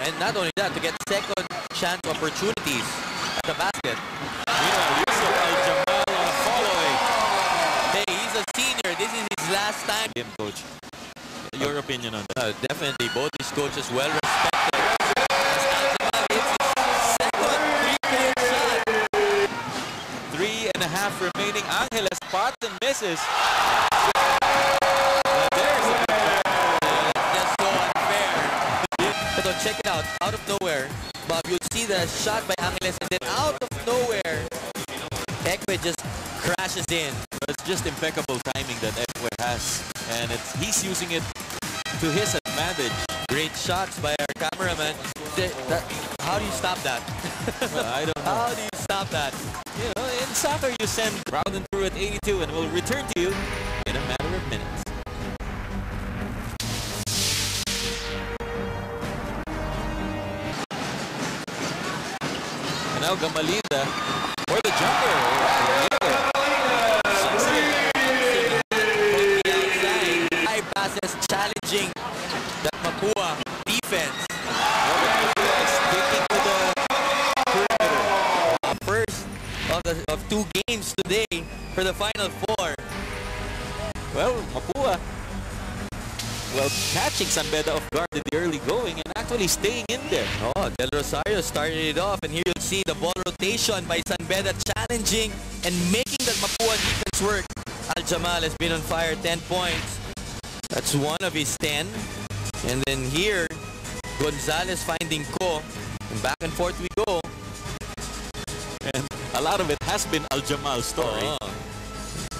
And not only that, to get second chance opportunities at the basket. Yusuf Al-Jamal following. Hey, he's a senior. This is his last time. Coach, your opinion on that? Definitely, both these coaches well respected. As Al-Jamal hits his second three-point shot. 3.5 remaining. Angeles spots and misses. So check it out of nowhere, Bob, you'll see the shot by Angeles, and then out of nowhere, Ekwe just crashes in. It's just impeccable timing that Ekwe has, and he's using it to his advantage. Great shots by our cameraman. How do you stop that? Well, I don't know. How do you stop that? You know, in soccer, you send round and through at 82, and we'll return to you in a matter of minutes. Now Gamalinda for the jumper. High passes challenging that Mapua defense. Sticking to the perimeter. First of 2 games today for the Final Four. Well, Mapua, catching San Beda off guard in the early going and actually staying in there. Oh, Del Rosario started it off, and here you'll see the ball rotation by San Beda challenging and making that Mapua defense work. Al-Jamal has been on fire, 10 points. That's one of his 10. And then here, Gonzalez finding Ko. And back and forth we go. And a lot of it has been Al-Jamal's story. Oh.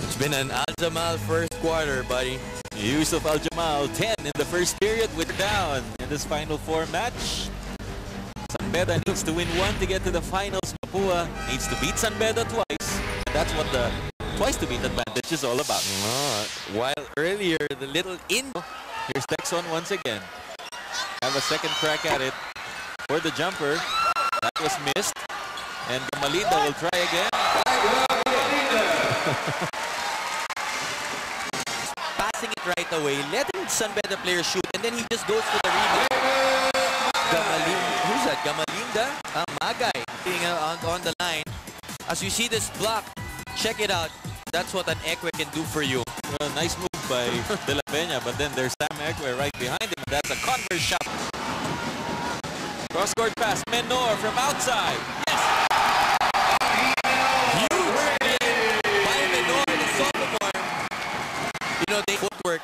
It's been an Al-Jamal first quarter, buddy. Yusuf Al-Jamal, 10 in the first period. We're down in this Final Four match. San Beda needs to win 1 to get to the finals. Mapua needs to beat San Beda twice. And that's what the twice to beat advantage is all about. While earlier, the little in. Here's Texon once again. Have a second crack at it for the jumper. That was missed. And Gamalinda will try again. Passing it right away, letting San Beda player shoot, and then he just goes for the rebound. Who's that? Gamalinda? Magay being on the line. As you see this block, check it out. That's what an Ekwe can do for you. Well, nice move by De La Peña, but then there's Sam Ekwe right behind him. That's a Converse shot. Cross-court pass, Menor from outside. Yes! Huge by Menor, the sophomore. You know, they footwork.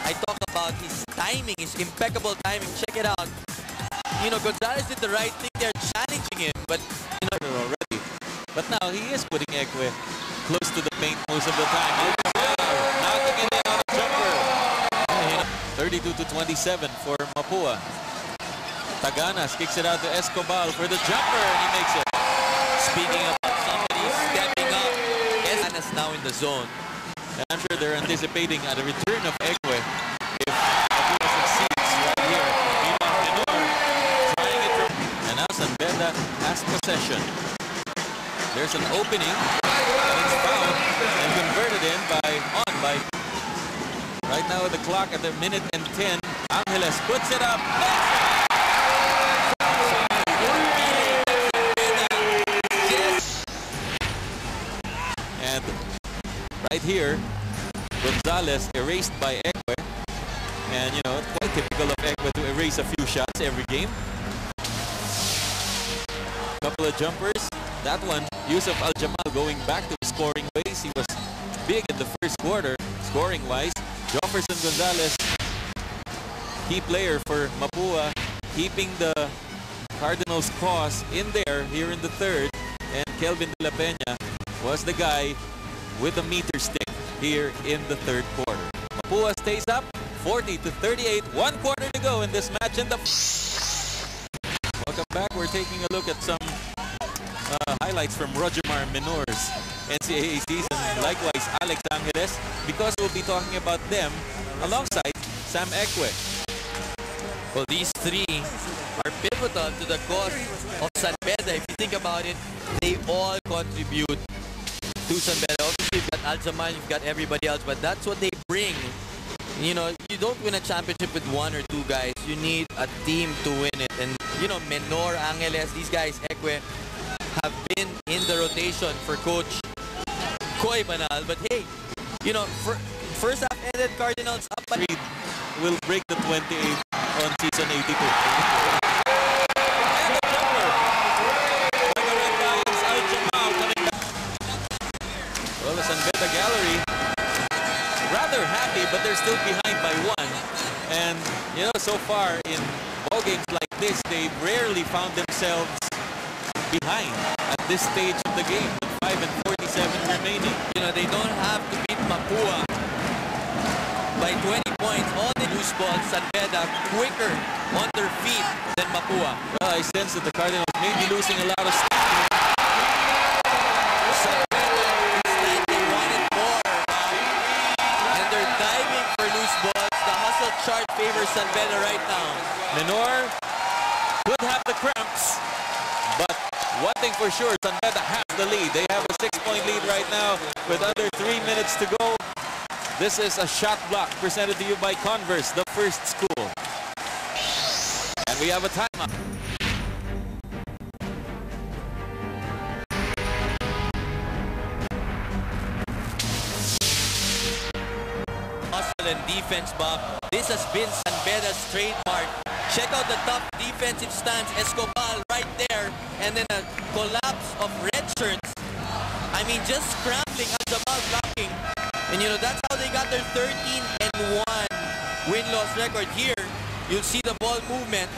I talk about his timing, his impeccable timing. Check it out. You know, Gonzalez did the right thing. They're challenging him, but you know already. But now he is putting Ekwe close to the paint most of the time. Knocking it in on a jumper. 32-27 for Mapua. Taganas kicks it out to Escobar for the jumper, and he makes it. Speaking about somebody stepping up, Taganas now in the zone. And I'm sure they're anticipating a return of Ekwe if Mapua succeeds right here. Meanwhile, Menor trying it from, and now San Beda has possession. There's an opening, and it's fouled and converted in by right now the clock at the minute and 10. Angeles puts it up. And right here, Gonzalez erased by Ekwe. And, you know, it's quite typical of Ekwe to erase a few shots every game. Couple of jumpers. That one, Yusuf Al-Jamal going back to scoring ways. He was big in the first quarter, scoring-wise. Jefferson Gonzalez, key player for Mapua, keeping the Cardinals' cause in there here in the third. And Kelvin De La Peña was the guy with the meter stick here in the third quarter. Mapua stays up, 40-38. 1 quarter to go in this match. Welcome back. We're taking a look at some highlights from Rogemar Menor's NCAA season. Likewise, Alex Angeles, because we'll be talking about them alongside Sam Ekwe. Well, these three are pivotal to the cause of San Beda. If you think about it, they all contribute to San Beda. Obviously, you've got Al-Jamal, you've got everybody else, but that's what they bring. You know, you don't win a championship with one or two guys. You need a team to win it. And, you know, Menor, Angeles, these guys, Ekwe, have been in the rotation for Coach Koy Banal. But hey, you know, first half ended Cardinals up by... Reed will break the 28 on season 82. And the jumper by the Red Lions, Al Jamal coming back. Well, the San Beda Gallery rather happy, but they're still behind by one. And, you know, so far in ball games like this, they've rarely found themselves behind at this stage of the game with 5 and 47 remaining. You know, they don't have to beat Mapua by 20 points. All the loose balls, San Beda quicker on their feet than Mapua. Well, I sense that the Cardinals may be losing a lot of steam. San Beda, it's like they wanted more. And they're diving for loose balls. The hustle chart favors San Beda right now. Menor could have the cramps, but one thing for sure, San Beda has the lead. They have a 6-point lead right now with under 3 minutes to go. This is a shot block presented to you by Converse, the first school. And we have a timeout. Hustle and defense, Bob. This has been San Beda's trademark. Check out the top defensive stance. Escobar right there. And then a collapse of red shirts. I mean, just scrambling at the ball blocking. And you know, that's how they got their 13-1 win-loss record. Here, you'll see the ball movement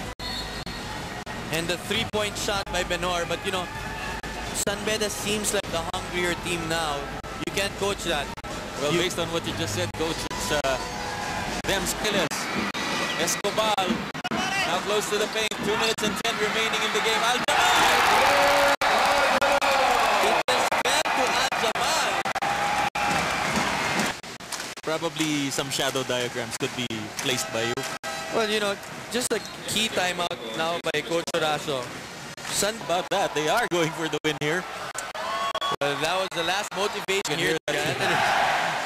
and the 3-point shot by Menor. But you know, San Beda seems like the hungrier team now. You can't coach that. Well, based on what you just said, Coach, it's them skillers. Escobar now close to the paint. 2 minutes and 10 remaining in the game. Al Jamal! It is fed to Al Jamal. Probably some shadow diagrams could be placed by you. Well, you know, just a key timeout now by Coach Horacio. About that, they are going for the win here. Well, that was the last motivation here.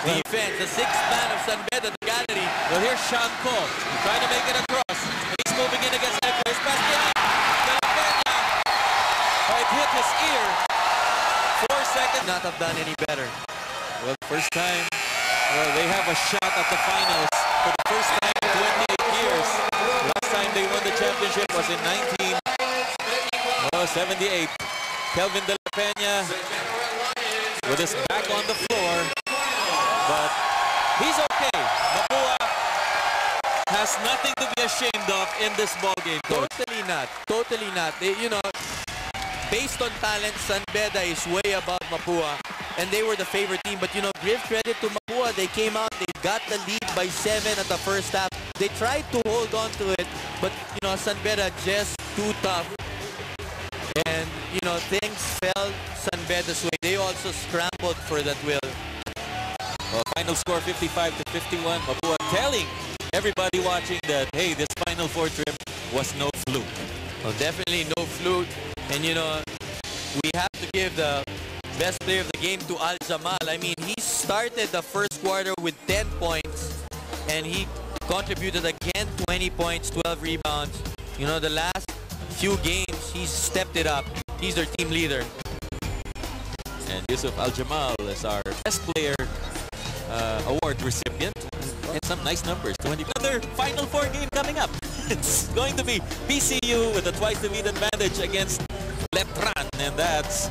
Defense, the sixth man of San Beda, the gallery. Well, here's Sean Cole trying to make it across. He's moving in against Ekwe. His pass behind. Oh, it hit his ear. 4 seconds. Not have done any better. Well, first time. Well, they have a shot at the finals for the first time in 28 years. Last time they won the championship was in 1978. Kelvin De La Peña with his back on the floor, but he's okay. Mapua has nothing to be ashamed of in this ball game, Coach. Totally not. Totally not. They, you know, based on talent, San Beda is way above Mapua, and they were the favorite team. But you know, give credit to Mapua. They came out, they got the lead by 7 at the first half. They tried to hold on to it, but you know, San Beda just too tough. And you know, things fell San Beda's way. They also scrambled for that will. Well, final score 55-51. Mapua telling everybody watching that, hey, this Final Four trip was no fluke. Well, definitely no fluke. And you know, we have to give the best player of the game to Al Jamal. I mean, he started the first quarter with 10 points and he contributed again 20 points, 12 rebounds. You know, the last few games, he's stepped it up. He's their team leader. And Yusuf Al Jamal is our best player award recipient. And some nice numbers. 20. Another Final Four game coming up. It's going to be PCU with a twice-to-beat advantage against Letran. And that's